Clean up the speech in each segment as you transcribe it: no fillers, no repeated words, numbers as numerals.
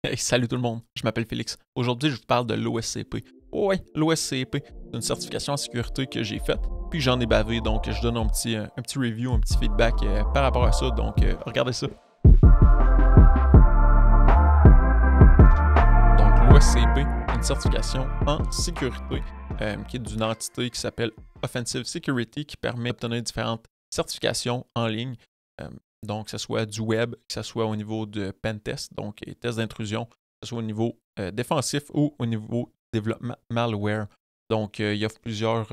Hey, salut tout le monde, je m'appelle Félix. Aujourd'hui, je vous parle de l'OSCP. Ouais, l'OSCP, c'est une certification en sécurité que j'ai faite, puis j'en ai bavé, donc je donne un petit review, un petit feedback par rapport à ça, donc regardez ça. Donc l'OSCP, une certification en sécurité qui est d'une entité qui s'appelle Offensive Security qui permet d'obtenir différentes certifications en ligne. Donc, que ce soit du web, que ce soit au niveau de pentest, donc tests d'intrusion, que ce soit au niveau défensif ou au niveau développement malware. Donc, il y a plusieurs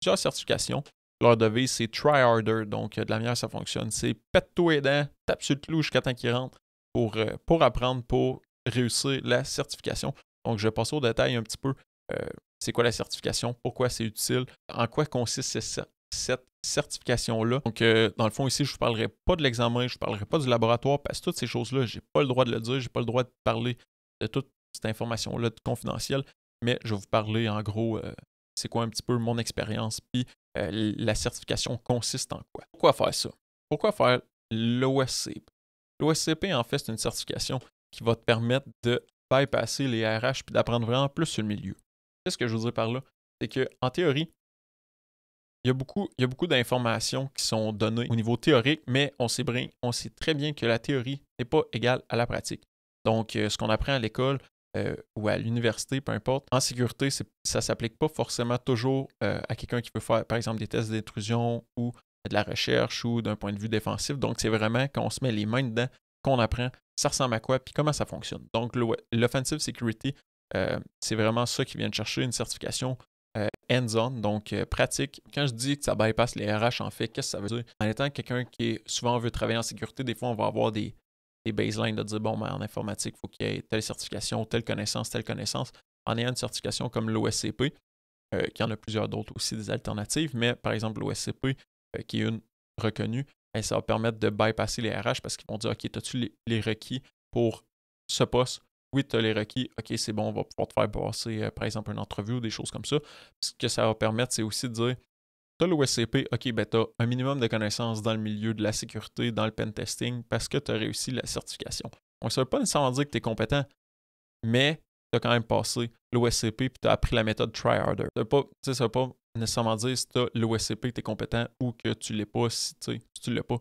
certifications. Leur devise, c'est try harder. Donc, de la manière ça fonctionne, c'est pète-toi les dents, tape sur le clou jusqu'à temps qu'il rentre pour apprendre, pour réussir la certification. Donc, je vais passer au détail un petit peu. C'est quoi la certification, pourquoi c'est utile, en quoi consiste cette certification-là. Donc, dans le fond, ici, je ne vous parlerai pas de l'examen, je ne vous parlerai pas du laboratoire, parce que toutes ces choses-là, je n'ai pas le droit de le dire, je n'ai pas le droit de parler de toute cette information-là confidentielle, mais je vais vous parler en gros, c'est quoi un petit peu mon expérience, puis la certification consiste en quoi. Pourquoi faire ça? Pourquoi faire l'OSCP? L'OSCP, en fait, c'est une certification qui va te permettre de bypasser les RH puis d'apprendre vraiment plus sur le milieu. Qu'est-ce que je veux dire par là? C'est qu'en théorie, il y a beaucoup d'informations qui sont données au niveau théorique, mais on sait très bien que la théorie n'est pas égale à la pratique. Donc, ce qu'on apprend à l'école ou à l'université, peu importe, en sécurité, ça ne s'applique pas forcément toujours à quelqu'un qui veut faire, par exemple, des tests d'intrusion ou de la recherche ou d'un point de vue défensif. Donc, c'est vraiment quand on se met les mains dedans qu'on apprend ça ressemble à quoi puis comment ça fonctionne. Donc, l'Offensive Security, c'est vraiment ça qui vient de chercher une certification hands-on, donc pratique. Quand je dis que ça bypasse les RH, en fait, qu'est-ce que ça veut dire? En étant quelqu'un qui souvent veut travailler en sécurité, des fois, on va avoir des baselines de dire, bon, ben, en informatique, il faut qu'il y ait telle certification, telle connaissance, telle connaissance. En ayant une certification comme l'OSCP, qui en a plusieurs d'autres aussi, des alternatives, mais par exemple, l'OSCP, qui est une reconnue, ça va permettre de bypasser les RH parce qu'ils vont dire, OK, as-tu les requis pour ce poste? Oui, tu as les requis, OK, c'est bon, on va pouvoir te faire passer, par exemple, une entrevue ou des choses comme ça. Ce que ça va permettre, c'est aussi de dire, tu as l'OSCP, OK, ben tu as un minimum de connaissances dans le milieu de la sécurité, dans le pentesting, parce que tu as réussi la certification. Donc, ça ne veut pas nécessairement dire que tu es compétent, mais tu as quand même passé l'OSCP et tu as appris la méthode try harder. Ça ne veut pas nécessairement dire si tu as l'OSCP, tu es compétent ou que tu ne l'es pas si tu ne l'as pas.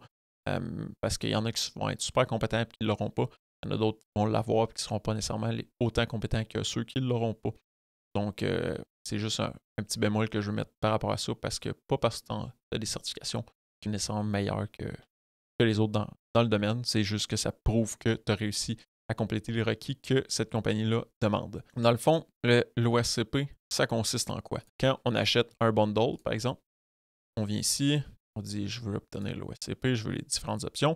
Parce qu'il y en a qui vont être super compétents et qui ne l'auront pas. Il y en a d'autres qui vont l'avoir et qui ne seront pas nécessairement autant compétents que ceux qui ne l'auront pas. Donc, c'est juste un petit bémol que je veux mettre par rapport à ça parce que pas parce que tu as des certifications qui sont nécessairement meilleures que les autres dans le domaine. C'est juste que ça prouve que tu as réussi à compléter les requis que cette compagnie-là demande. Dans le fond, l'OSCP, ça consiste en quoi? Quand on achète un bundle, par exemple, on vient ici, on dit je veux obtenir l'OSCP, je veux les différentes options.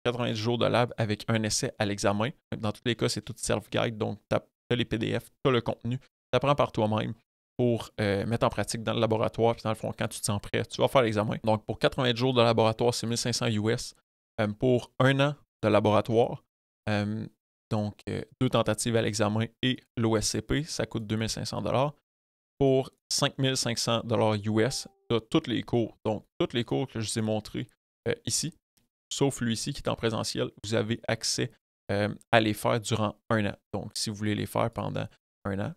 90 jours de lab avec un essai à l'examen. Dans tous les cas, c'est tout self-guide, donc tu as les PDF, tu as le contenu, tu apprends par toi-même pour mettre en pratique dans le laboratoire. Puis dans le fond, quand tu te sens prêt, tu vas faire l'examen. Donc pour 80 jours de laboratoire, c'est 1500 US. Pour un an de laboratoire, donc 2 tentatives à l'examen et l'OSCP, ça coûte 2500 $. Pour 5500 $ US, tu as tous les cours. Donc tous les cours que je vous ai montrés ici, sauf celui-ci qui est en présentiel, vous avez accès à les faire durant un an. Donc, si vous voulez les faire pendant un an,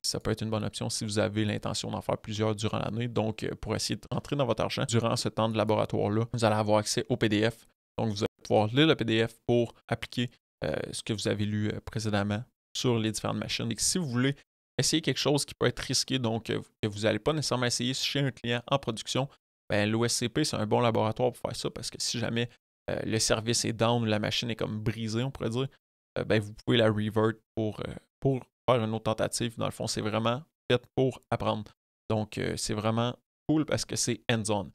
ça peut être une bonne option si vous avez l'intention d'en faire plusieurs durant l'année. Donc, pour essayer de rentrer dans votre argent durant ce temps de laboratoire-là, vous allez avoir accès au PDF. Donc, vous allez pouvoir lire le PDF pour appliquer ce que vous avez lu précédemment sur les différentes machines. Et si vous voulez essayer quelque chose qui peut être risqué, donc que vous n'allez pas nécessairement essayer chez un client en production, ben, l'OSCP, c'est un bon laboratoire pour faire ça parce que si jamais le service est down ou la machine est comme brisée, on pourrait dire, ben, vous pouvez la revert pour faire une autre tentative. Dans le fond, c'est vraiment fait pour apprendre. Donc, c'est vraiment cool parce que c'est hands-on.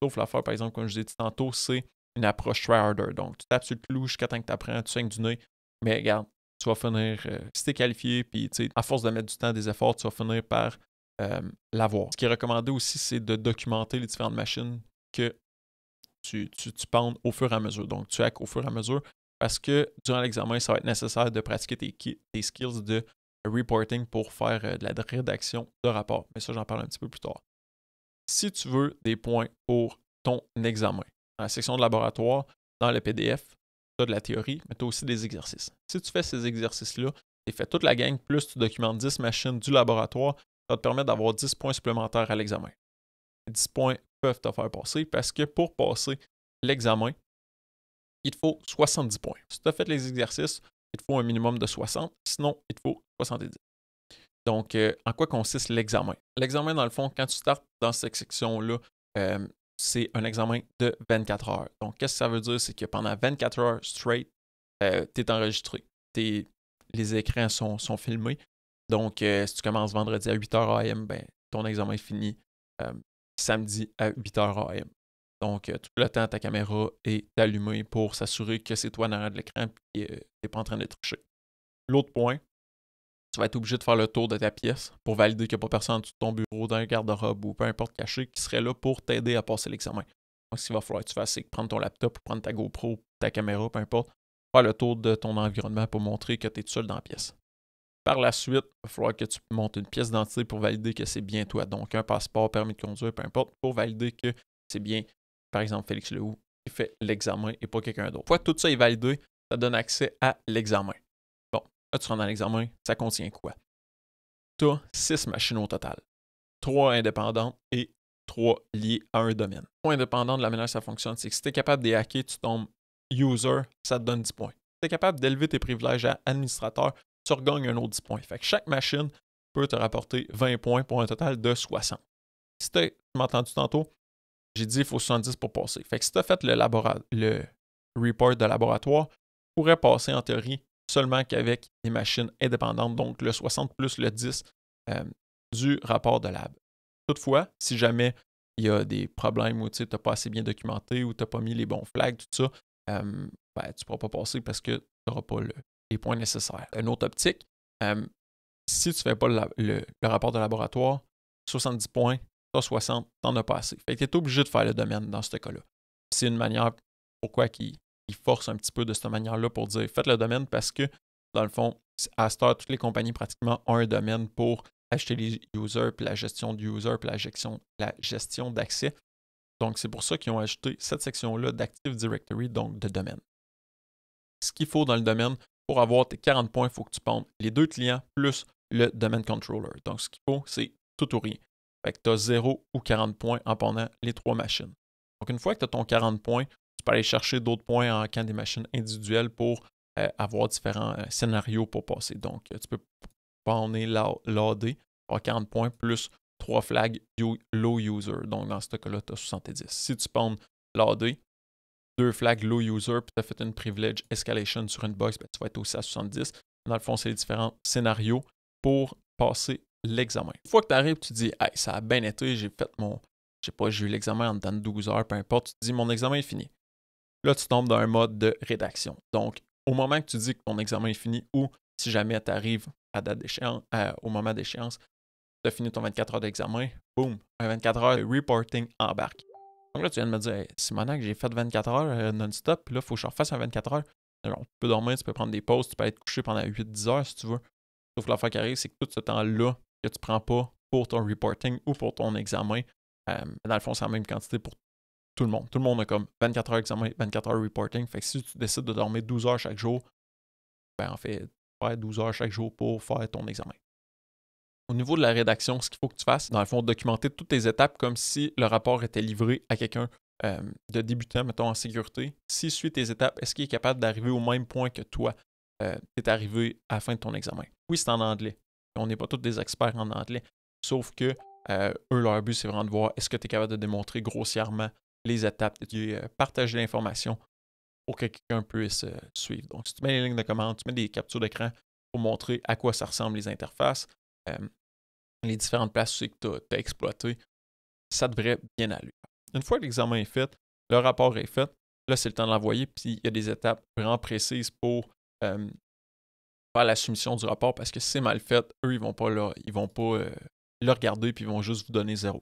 Sauf l'affaire, par exemple, comme je vous ai dit tantôt, c'est une approche try harder. Donc, tu tapes sur le clou jusqu'à temps que tu apprends, tu saignes du nez. Mais regarde, tu vas finir, si tu es qualifié, puis à force de mettre du temps, des efforts, tu vas finir par l'avoir. Ce qui est recommandé aussi, c'est de documenter les différentes machines que tu pendes au fur et à mesure. Donc, tu hackes au fur et à mesure parce que durant l'examen, ça va être nécessaire de pratiquer tes skills de reporting pour faire de la rédaction de rapport. Mais ça, j'en parle un petit peu plus tard. Si tu veux des points pour ton examen, dans la section de laboratoire, dans le PDF, tu as de la théorie, mais tu as aussi des exercices. Si tu fais ces exercices-là, tu fais toute la gang, plus tu documentes 10 machines du laboratoire, ça va te permettre d'avoir 10 points supplémentaires à l'examen. 10 points peuvent te faire passer parce que pour passer l'examen, il te faut 70 points. Si tu as fait les exercices, il te faut un minimum de 60, sinon il te faut 70. Donc, en quoi consiste l'examen? L'examen, dans le fond, quand tu startes dans cette section-là, c'est un examen de 24 heures. Donc, qu'est-ce que ça veut dire? C'est que pendant 24 heures straight, tu es enregistré. Les écrans sont filmés. Donc, si tu commences vendredi à 8h AM, ben, ton examen est fini samedi à 8h AM. Donc, tout le temps, ta caméra est allumée pour s'assurer que c'est toi en arrière de l'écran et tu n'es pas en train de tricher. L'autre point, tu vas être obligé de faire le tour de ta pièce pour valider qu'il n'y a pas personne en dessous de ton bureau, dans un garde-robe ou peu importe caché qui serait là pour t'aider à passer l'examen. Donc, ce qu'il va falloir que tu fasses, c'est prendre ton laptop ou prendre ta GoPro, ta caméra, peu importe, faire le tour de ton environnement pour montrer que tu es tout seul dans la pièce. Par la suite, il va falloir que tu montes une pièce d'identité pour valider que c'est bien toi. Donc, un passeport, permis de conduire, peu importe, pour valider que c'est bien, par exemple, Félix Lehoux qui fait l'examen et pas quelqu'un d'autre. Une fois que tout ça est validé, ça donne accès à l'examen. Bon, là, tu rentres dans l'examen, ça contient quoi? Tu as 6 machines au total. 3 indépendantes et 3 liées à un domaine. 3 indépendantes, de la manière que ça fonctionne, c'est que si tu es capable de hacker, tu tombes user, ça te donne 10 points. Si tu es capable d'élever tes privilèges à administrateur, tu regagnes un autre 10 points. Fait que chaque machine peut te rapporter 20 points pour un total de 60. Si tu m'as entendu tantôt, j'ai dit qu'il faut 70 pour passer. Fait que si tu as fait le report de laboratoire, tu pourrais passer en théorie seulement qu'avec des machines indépendantes, donc le 60 plus le 10 du rapport de lab. Toutefois, si jamais il y a des problèmes où tu n'as pas assez bien documenté ou tu n'as pas mis les bons flags, tout ça, tu ne pourras pas passer parce que tu n'auras pas les points nécessaires. Une autre optique, si tu ne fais pas le rapport de laboratoire, 70 points, tu as 60, tu n'en as pas assez. Fait que tu es obligé de faire le domaine dans ce cas-là. C'est une manière, pourquoi qu'ils forcent un petit peu de cette manière-là pour dire faites le domaine parce que, dans le fond, à cette heure, toutes les compagnies pratiquement ont un domaine pour acheter les users, puis la gestion du user, puis la gestion d'accès. Donc, c'est pour ça qu'ils ont ajouté cette section-là d'Active Directory, donc de domaine. Ce qu'il faut dans le domaine, pour avoir tes 40 points, il faut que tu pondes les 2 clients plus le domaine controller. Donc, ce qu'il faut, c'est tout ou rien. Fait que tu as 0 ou 40 points en pondant les 3 machines. Donc, une fois que tu as ton 40 points, tu peux aller chercher d'autres points en camp des machines individuelles pour avoir différents scénarios pour passer. Donc, tu peux ponder l'AD, avoir 40 points plus 3 flags low user. Donc, dans ce cas-là, tu as 70. Si tu pondes l'AD, 2 flags low user, puis tu as fait une privilege escalation sur une box, ben, tu vas être aussi à 70. Dans le fond, c'est les différents scénarios pour passer l'examen. Une fois que tu arrives, tu dis hey, ça a bien été, j'ai eu l'examen en dedans de 12 heures, peu importe, tu te dis mon examen est fini. Là, tu tombes dans un mode de rédaction. Donc, au moment que tu dis que ton examen est fini ou si jamais tu arrives à date d'échéance, au moment d'échéance, tu as fini ton 24 heures d'examen, boum, un 24 heures de reporting embarque. Donc là, tu viens de me dire, hey, Simonac, j'ai fait 24 heures non-stop, puis là, il faut que je refasse un 24 heures. Alors, tu peux dormir, tu peux prendre des pauses, tu peux être couché pendant 8-10 heures si tu veux. Sauf que l'affaire qui arrive, c'est que tout ce temps-là que tu ne prends pas pour ton reporting ou pour ton examen, dans le fond, c'est la même quantité pour tout le monde. Tout le monde a comme 24 heures examen, 24 heures reporting. Fait que si tu décides de dormir 12 heures chaque jour, ben en fait, faire 12 heures chaque jour pour faire ton examen. Au niveau de la rédaction, ce qu'il faut que tu fasses, dans le fond, documenter toutes tes étapes comme si le rapport était livré à quelqu'un de débutant, mettons, en sécurité. S'il suit tes étapes, est-ce qu'il est capable d'arriver au même point que toi, tu es arrivé à la fin de ton examen? Oui, c'est en anglais. On n'est pas tous des experts en anglais. Sauf que eux, leur but, c'est vraiment de voir est-ce que tu es capable de démontrer grossièrement les étapes, de partager l'information pour que quelqu'un puisse suivre. Donc, si tu mets les lignes de commande, tu mets des captures d'écran pour montrer à quoi ça ressemble les interfaces, les différentes places que tu as exploitées, ça devrait bien aller. Une fois que l'examen est fait, le rapport est fait, là, c'est le temps de l'envoyer, puis il y a des étapes vraiment précises pour faire la soumission du rapport, parce que si c'est mal fait, eux, ils vont pas le regarder, puis ils vont juste vous donner 0.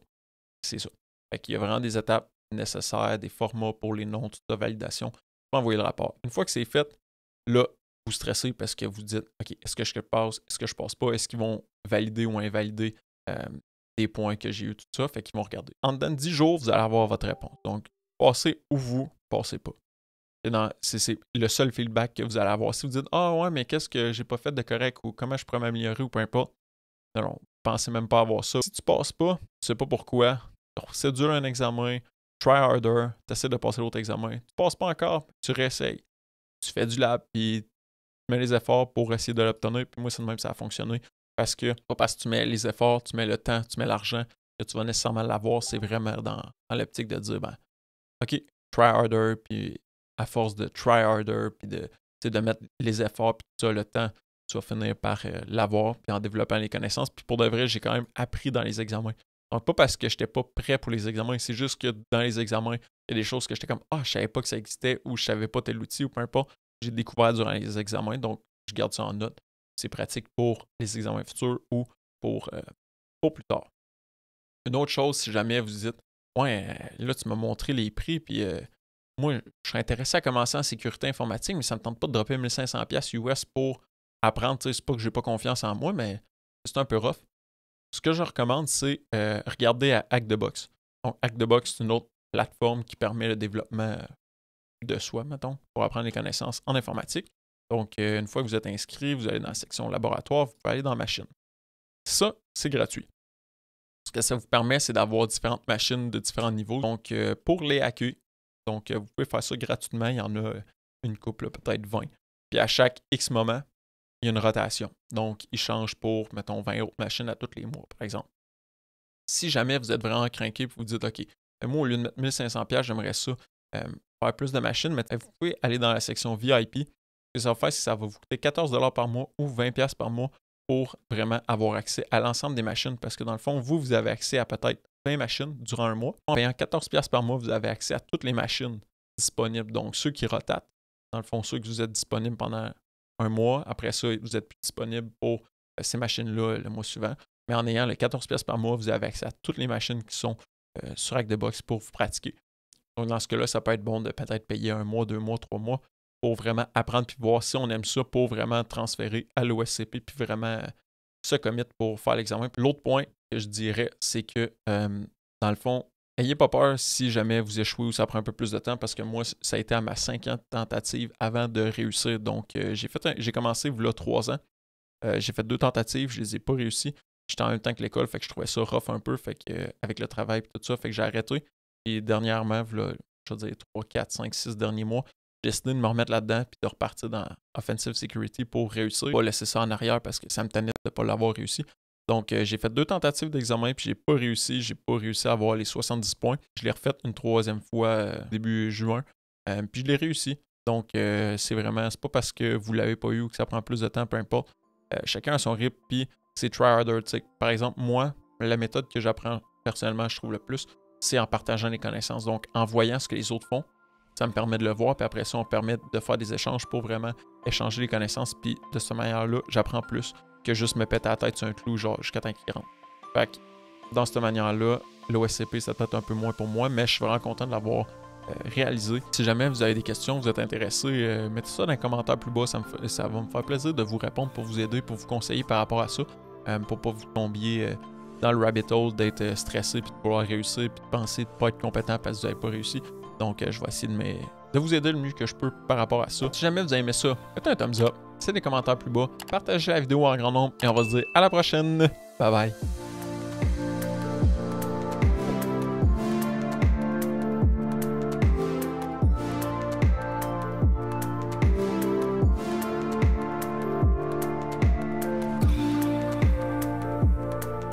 C'est ça. Fait qu'il y a vraiment des étapes nécessaires, des formats pour les noms, toute la validation, pour envoyer le rapport. Une fois que c'est fait, là, vous stressez parce que vous dites OK, est-ce que je passe, est-ce que je passe pas, est-ce qu'ils vont valider ou invalider des points que j'ai eu, tout ça, fait qu'ils vont regarder. En dedans de 10 jours, vous allez avoir votre réponse. Donc, passez ou vous passez pas. C'est le seul feedback que vous allez avoir. Si vous dites ah ouais, mais qu'est-ce que j'ai pas fait de correct ou comment je pourrais m'améliorer ou peu importe, non, pensez même pas avoir ça. Si tu passes pas, tu sais pas pourquoi, c'est dur un examen, try harder, tu essaies de passer l'autre examen. Tu passes pas encore, tu réessayes. Tu fais du lab, puis tu mets les efforts pour essayer de l'obtenir. Puis moi, c'est de même que ça a fonctionné. Parce que, pas parce que tu mets les efforts, tu mets le temps, tu mets l'argent, que tu vas nécessairement l'avoir. C'est vraiment dans l'optique de dire, ben, OK, try harder, puis à force de try harder, puis de mettre les efforts, puis tout ça, le temps, tu vas finir par l'avoir, puis en développant les connaissances. Puis pour de vrai, j'ai quand même appris dans les examens. Donc, pas parce que je n'étais pas prêt pour les examens, c'est juste que dans les examens, il y a des choses que j'étais comme ah, je savais pas que ça existait ou je savais pas tel outil ou peu importe. J'ai découvert durant les examens, donc je garde ça en note. C'est pratique pour les examens futurs ou pour plus tard. Une autre chose, si jamais vous dites ouais, là, tu m'as montré les prix, puis moi, je serais intéressé à commencer en sécurité informatique, mais ça ne me tente pas de dropper 1500$ US pour apprendre. C'est pas que j'ai pas confiance en moi, mais c'est un peu rough. Ce que je recommande, c'est regarder à Hack the Box. Donc, Hack the Box, c'est une autre plateforme qui permet le développement de soi, mettons, pour apprendre les connaissances en informatique. Donc, une fois que vous êtes inscrit, vous allez dans la section laboratoire, vous pouvez aller dans machine. Ça, c'est gratuit. Ce que ça vous permet, c'est d'avoir différentes machines de différents niveaux. Donc, pour les AQ, donc, vous pouvez faire ça gratuitement. Il y en a une couple, peut-être 20. Puis à chaque X moment, il y a une rotation. Donc, ils changent pour, mettons, 20 autres machines à tous les mois, par exemple. Si jamais vous êtes vraiment craqué et vous dites, OK, moi, au lieu de mettre 1500$, j'aimerais ça faire plus de machines, mais vous pouvez aller dans la section VIP. Ce que ça va faire, c'est que ça va vous coûter 14$ par mois ou 20$ par mois pour vraiment avoir accès à l'ensemble des machines. Parce que dans le fond, vous avez accès à peut-être 20 machines durant un mois. En payant 14$ par mois, vous avez accès à toutes les machines disponibles. Donc, ceux qui rotatent, dans le fond, ceux que vous êtes disponibles pendant un mois. Après ça, vous n'êtes plus disponible pour ces machines-là le mois suivant. Mais en ayant le 14$ par mois, vous avez accès à toutes les machines qui sont sur Hack the Box pour vous pratiquer. Donc, dans ce cas-là, ça peut être bon de peut-être payer 1 mois, 2 mois, 3 mois pour vraiment apprendre puis voir si on aime ça pour vraiment transférer à l'OSCP puis vraiment se commit pour faire l'examen. Puis l'autre point que je dirais, c'est que dans le fond, n'ayez pas peur si jamais vous échouez ou ça prend un peu plus de temps parce que moi, ça a été à ma 5e tentative avant de réussir. Donc, j'ai commencé il y a 3 ans. J'ai fait 2 tentatives, je les ai pas réussi. J'étais en même temps que l'école, fait que je trouvais ça rough un peu, fait que avec le travail et tout ça, fait que j'ai arrêté. Et dernièrement, je veux dire 3, 4, 5, 6 derniers mois, j'ai décidé de me remettre là-dedans puis de repartir dans Offensive Security pour réussir. Pas laisser ça en arrière parce que ça me tenait de ne pas l'avoir réussi. Donc, j'ai fait 2 tentatives d'examen puis j'ai pas réussi. J'ai pas réussi à avoir les 70 points. Je l'ai refait une 3e fois début juin. Puis je l'ai réussi. Donc, c'est pas parce que vous l'avez pas eu ou que ça prend plus de temps, peu importe. Chacun a son rythme puis c'est try harder. Par exemple, moi, la méthode que j'apprends personnellement, je trouve le plus, c'est en partageant les connaissances. Donc, en voyant ce que les autres font, ça me permet de le voir, puis après ça, on permet de faire des échanges pour vraiment échanger les connaissances, puis de cette manière-là, j'apprends plus que juste me péter la tête sur un clou, genre jusqu'à temps qu'il rentre. Fait que, dans cette manière-là, l'OSCP, ça peut être un peu moins pour moi, mais je suis vraiment content de l'avoir réalisé. Si jamais vous avez des questions, vous êtes intéressé, mettez ça dans les commentaires plus bas, ça va me faire plaisir de vous répondre pour vous aider, pour vous conseiller par rapport à ça, pour pas vous tombiez dans le rabbit hole d'être stressé, puis de vouloir réussir, puis de penser de ne pas être compétent parce que vous n'avez pas réussi. Donc, je vais essayer de vous aider le mieux que je peux par rapport à ça. Si jamais vous avez aimé ça, mettez un thumbs up, laissez des commentaires plus bas, partagez la vidéo en grand nombre et on va se dire à la prochaine. Bye bye.